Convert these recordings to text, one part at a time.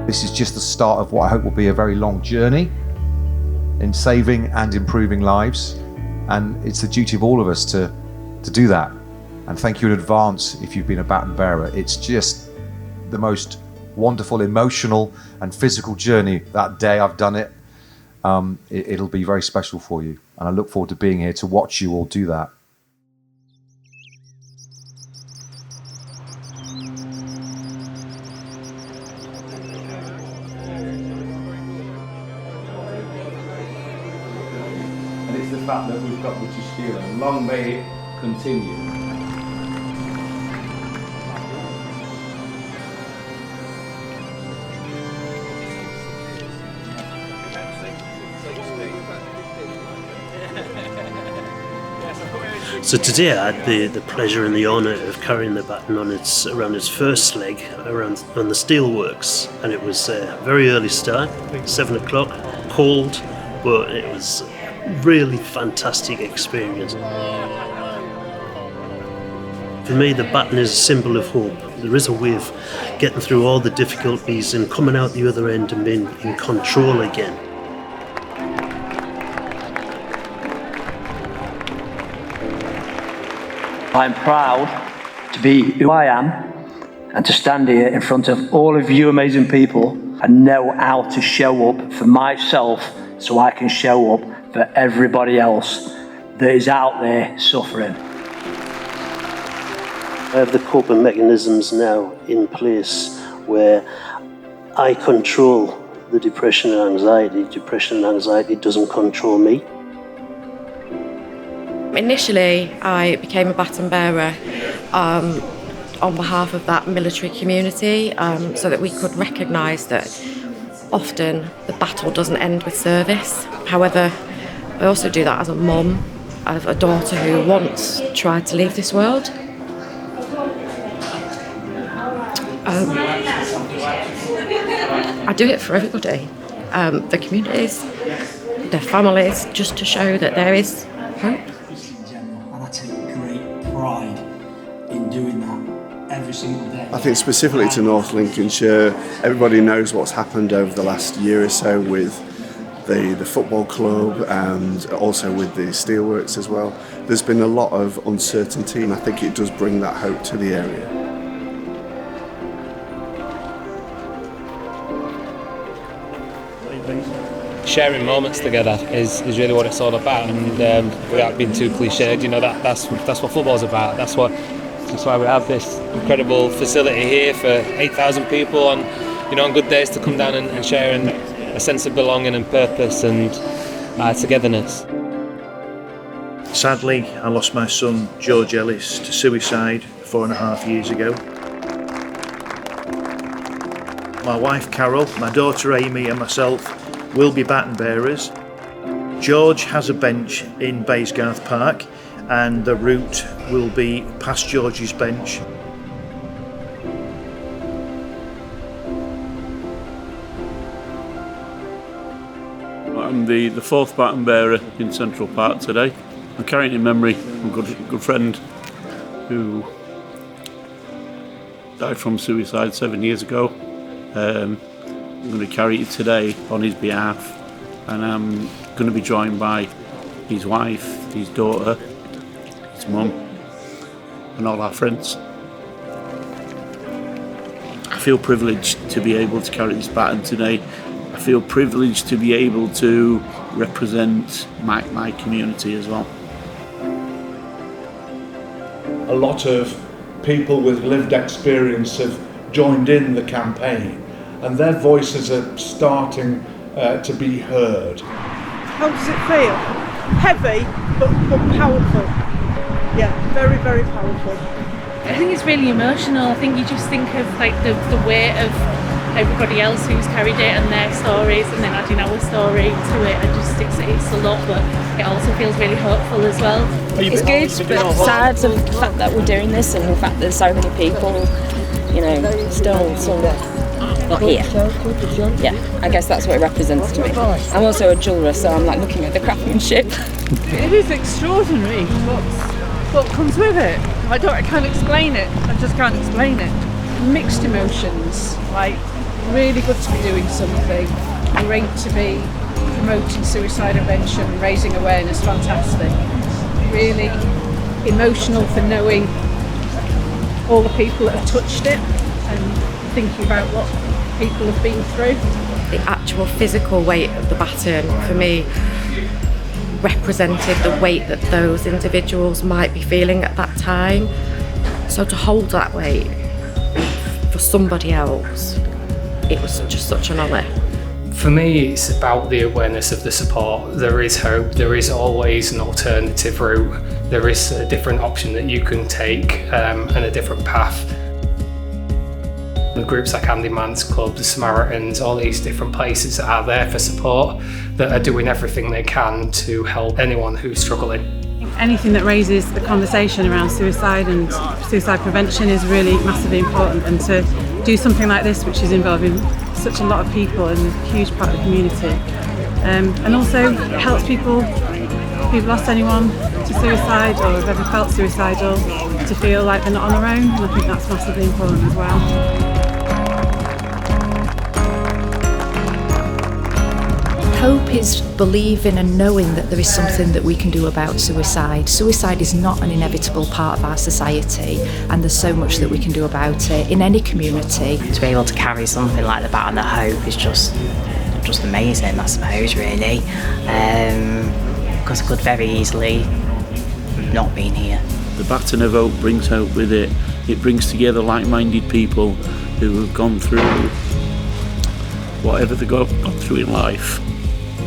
This is just the start of what I hope will be a very long journey in saving and improving lives. And it's the duty of all of us to do that. And thank you in advance if you've been a baton bearer. It's just the most wonderful, emotional and physical journey that day I've done it. It'll be very special for you. And I look forward to being here to watch you all do that. And it's the fact that we've got British Steel, and long may it continue. So today I had the pleasure and the honour of carrying the baton on around its first leg on the steelworks, and it was a very early start, 7 o'clock, cold, but it was a really fantastic experience. For me, the baton is a symbol of hope. There is a way of getting through all the difficulties and coming out the other end and being in control again. I'm proud to be who I am and to stand here in front of all of you amazing people and know how to show up for myself so I can show up for everybody else that is out there suffering. I have the coping mechanisms now in place where I control the depression and anxiety. Depression and anxiety doesn't control me. Initially, I became a baton bearer on behalf of that military community so that we could recognise that often the battle doesn't end with service. However, I also do that as a mum of a daughter who once tried to leave this world. I do it for everybody, the communities, their families, just to show that there is hope. And I take great pride in doing that every single day. I think specifically to North Lincolnshire, everybody knows what's happened over the last year or so with the football club and also with the steelworks as well. There's been a lot of uncertainty, and I think it does bring that hope to the area. Sharing moments together is really what it's all about, and without being too cliched, you know, that's what football's about. That's why we have this incredible facility here for 8,000 people on good days to come down and share a sense of belonging and purpose and togetherness. Sadly, I lost my son George Ellis to suicide 4.5 years ago. My wife Carol, my daughter Amy and myself will be baton bearers. George has a bench in Baysgarth Park, and the route will be past George's bench. I'm the fourth baton bearer in Central Park today. I'm carrying in memory a good friend who died from suicide 7 years ago. I'm going to carry it today on his behalf, and I'm going to be joined by his wife, his daughter, his mum, and all our friends. I feel privileged to be able to carry this baton today. I feel privileged to be able to represent my community as well. A lot of people with lived experience have joined in the campaign, and their voices are starting to be heard. How does it feel? Heavy, but powerful. Yeah, very, very powerful. I think it's really emotional. I think you just think of like the weight of everybody else who's carried it and their stories, and then adding our story to it. It's a lot, but it also feels really hopeful as well. It's good, but sad of the fact that we're doing this, and the fact that there's so many people, still sort of not here. Yeah, I guess that's what it represents to me. I'm also a jeweller, so I'm like looking at the craftsmanship. It is extraordinary what comes with it. I can't explain it. I just can't explain it. Mixed emotions, like really good to be doing something. Great to be promoting suicide prevention, raising awareness, fantastic. Really emotional for knowing all the people that have touched it and thinking about what people have been through. The actual physical weight of the baton, for me, represented the weight that those individuals might be feeling at that time. So to hold that weight for somebody else, it was just such an honour. For me, it's about the awareness of the support. There is hope, there is always an alternative route, there is a different option that you can take and a different path. The groups like Handyman's Club, the Samaritans, all these different places that are there for support, that are doing everything they can to help anyone who's struggling. Anything that raises the conversation around suicide and suicide prevention is really massively important, and to do something like this, which is involving such a lot of people and a huge part of the community, and also it helps people who've lost anyone to suicide or have ever felt suicidal to feel like they're not on their own, and I think that's massively important as well. Hope is believing and knowing that there is something that we can do about suicide. Suicide is not an inevitable part of our society, and there's so much that we can do about it in any community. To be able to carry something like the Baton of Hope is just amazing, I suppose, really. Because I could very easily not been here. The Baton of Hope brings hope with it. It brings together like-minded people who have gone through whatever they've gone through in life.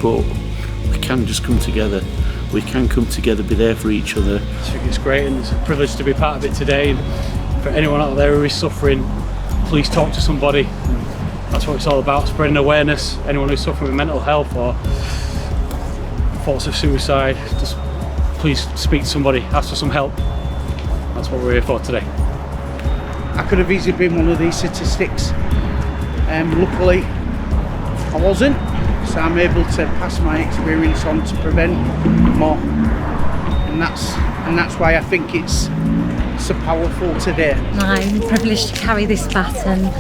But we can just come together. We can come together, be there for each other. I think it's great, and it's a privilege to be part of it today. And for anyone out there who is suffering, please talk to somebody. That's what it's all about, spreading awareness. Anyone who's suffering with mental health or thoughts of suicide, just please speak to somebody, ask for some help. That's what we're here for today. I could have easily been one of these statistics. Luckily, I wasn't. So I'm able to pass my experience on to prevent more, and that's why I think it's so powerful today. I'm privileged to carry this baton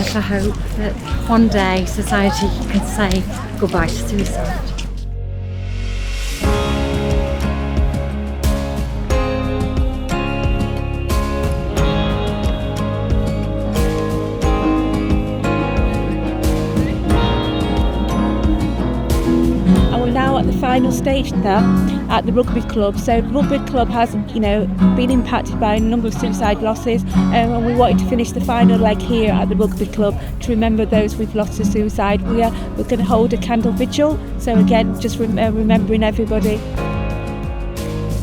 for hope that one day society can say goodbye to suicide. At the final stage now at the rugby club. So the rugby club has, been impacted by a number of suicide losses, and we wanted to finish the final leg here at the rugby club to remember those we've lost to suicide. We're going to hold a candle vigil. So again, just remembering everybody.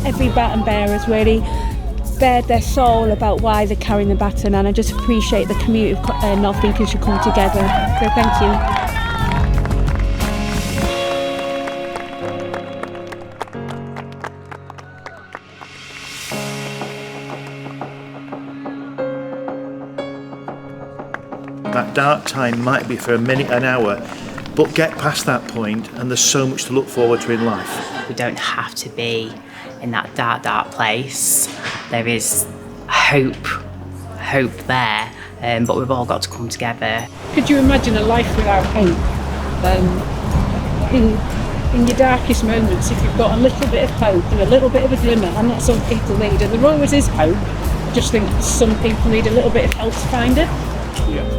Every baton bearer has really bared their soul about why they're carrying the baton, and I just appreciate the community of North Lincolnshire come together. So thank you. That dark time might be for a minute, an hour, but get past that point and there's so much to look forward to in life. We don't have to be in that dark place. There is hope there, but we've all got to come together. Could you imagine a life without hope? In your darkest moments, if you've got a little bit of hope and a little bit of a glimmer, and that's what people need, and there always is hope, I just think some people need a little bit of help to find it. Yeah.